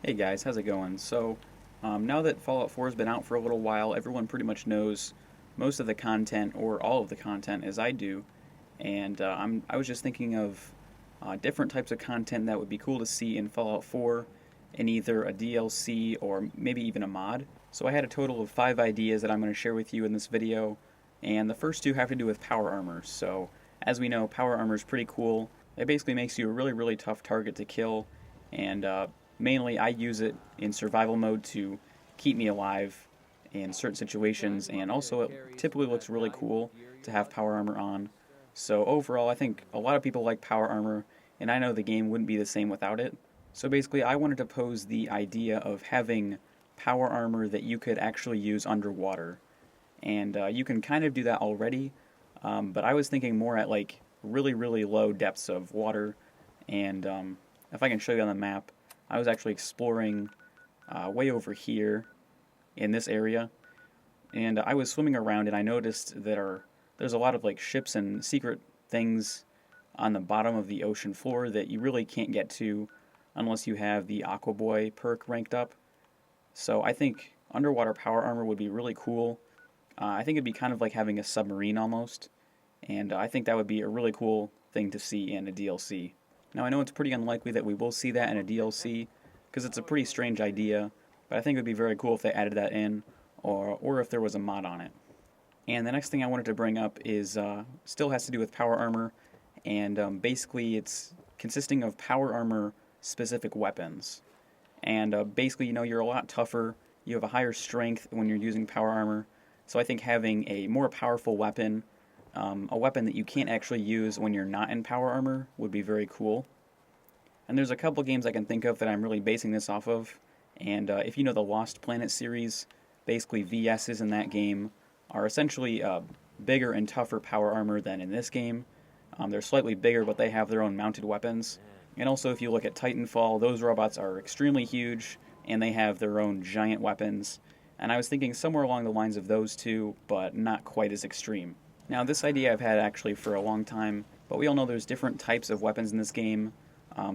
Hey guys, how's it going? Now that Fallout 4 has been out for a little while, everyone pretty much knows most of the content or all of the content as I do, and I was just thinking of different types of content that would be cool to see in Fallout 4 in either a DLC or maybe even a mod. So I had a total of 5 ideas that I'm going to share with you in this video, and the first two have to do with power armor. So as we know, power armor is pretty cool. It basically makes you a really tough target to kill, and mainly I use it in survival mode to keep me alive in certain situations, and also it typically looks really cool to have power armor on. So overall, I think a lot of people like power armor, and I know the game wouldn't be the same without it. So basically, I wanted to pose the idea of having power armor that you could actually use underwater. And you can kind of do that already, but I was thinking more at like really low depths of water. And if I can show you on the map, I was actually exploring way over here in this area, and I was swimming around and I noticed there's a lot of like ships and secret things on the bottom of the ocean floor that you really can't get to unless you have the Aqua Boy perk ranked up. So I think underwater power armor would be really cool. I think it'd be kind of like having a submarine almost, and I think that would be a really cool thing to see in a DLC. Now I know it's pretty unlikely that we will see that in a DLC because it's a pretty strange idea, but I think it would be very cool if they added that in, or if there was a mod on it. And the next thing I wanted to bring up is still has to do with power armor, and basically it's consisting of power armor specific weapons. And basically, you're a lot tougher, you have a higher strength when you're using power armor, so I think having a more powerful weapon, a weapon that you can't actually use when you're not in power armor, would be very cool. And there's a couple games I can think of that I'm really basing this off of. And if you know the Lost Planet series, basically VS's in that game are essentially bigger and tougher power armor than in this game. They're slightly bigger, but they have their own mounted weapons. And also, if you look at Titanfall, those robots are extremely huge, and they have their own giant weapons. And I was thinking somewhere along the lines of those two, but not quite as extreme. Now, this idea I've had actually for a long time, but we all know there's different types of weapons in this game,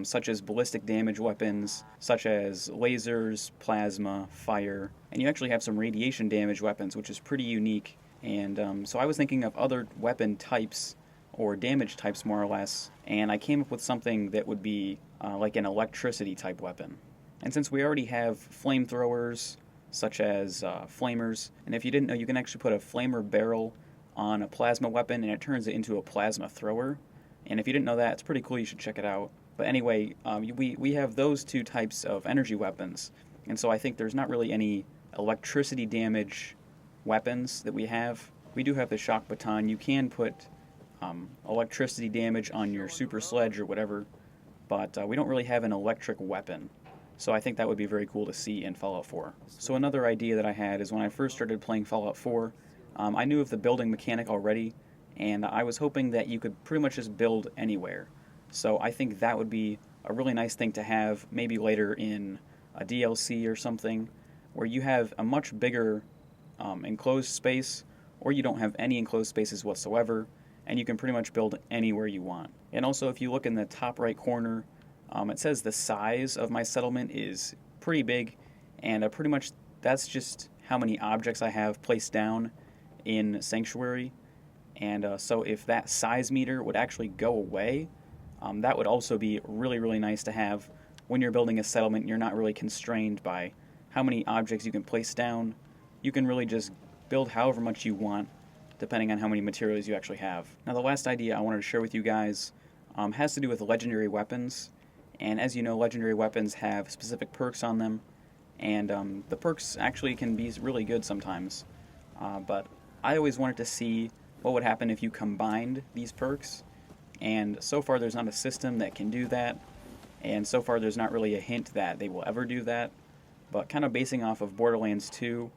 such as ballistic damage weapons, such as lasers, plasma, fire, and you actually have some radiation damage weapons, which is pretty unique. And so I was thinking of other weapon types, or damage types more or less, and I came up with something that would be like an electricity type weapon. And since we already have flamethrowers, such as flamers, and if you didn't know, you can actually put a flamer barrel on a plasma weapon and it turns it into a plasma thrower. And if you didn't know that, it's pretty cool, you should check it out. But anyway, we have those two types of energy weapons, and so I think there's not really any electricity damage weapons that we have. We do have the shock baton. You can put electricity damage on your super sledge or whatever, but we don't really have an electric weapon. So I think that would be very cool to see in Fallout 4. So another idea that I had is when I first started playing Fallout 4, I knew of the building mechanic already, and I was hoping that you could pretty much just build anywhere. So I think that would be a really nice thing to have maybe later in a DLC or something, where you have a much bigger enclosed space, or you don't have any enclosed spaces whatsoever, and you can pretty much build anywhere you want. And also, if you look in the top right corner, it says the size of my settlement is pretty big, and pretty much that's just how many objects I have placed down in Sanctuary. And so if that size meter would actually go away, that would also be really nice to have when you're building a settlement and you're not really constrained by how many objects you can place down. You can really just build however much you want, depending on how many materials you actually have. Now, the last idea I wanted to share with you guys has to do with legendary weapons. And as you know, legendary weapons have specific perks on them, and the perks actually can be really good sometimes. But I always wanted to see what would happen if you combined these perks, and so far there's not a system that can do that, and so far there's not really a hint that they will ever do that. But kind of basing off of Borderlands 2,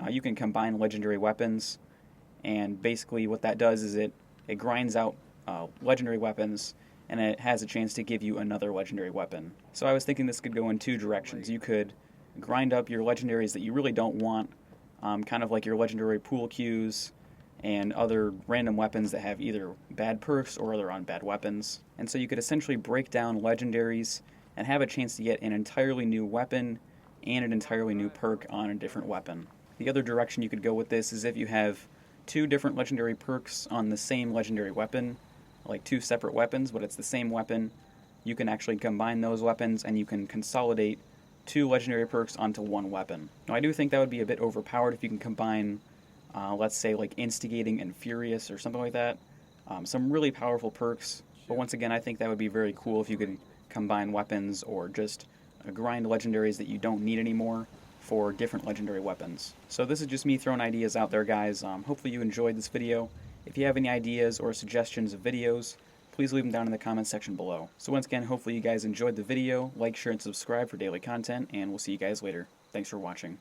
you can combine legendary weapons, and basically what that does is it grinds out legendary weapons, and it has a chance to give you another legendary weapon. So I was thinking this could go in two directions. You could grind up your legendaries that you really don't want, kind of like your legendary pool cues and other random weapons that have either bad perks or other on bad weapons. And so you could essentially break down legendaries and have a chance to get an entirely new weapon and an entirely new perk on a different weapon. The other direction you could go with this is if you have two different legendary perks on the same legendary weapon, like two separate weapons, but it's the same weapon. You can actually combine those weapons and you can consolidate two legendary perks onto one weapon. Now, I do think that would be a bit overpowered if you can combine, let's say, like Instigating and Furious or something like that. Some really powerful perks, but once again, I think that would be very cool if you could combine weapons or just grind legendaries that you don't need anymore for different legendary weapons. So this is just me throwing ideas out there, guys. Hopefully you enjoyed this video. If you have any ideas or suggestions of videos, please leave them down in the comments section below. So once again, hopefully you guys enjoyed the video. Like, share, and subscribe for daily content, and we'll see you guys later. Thanks for watching.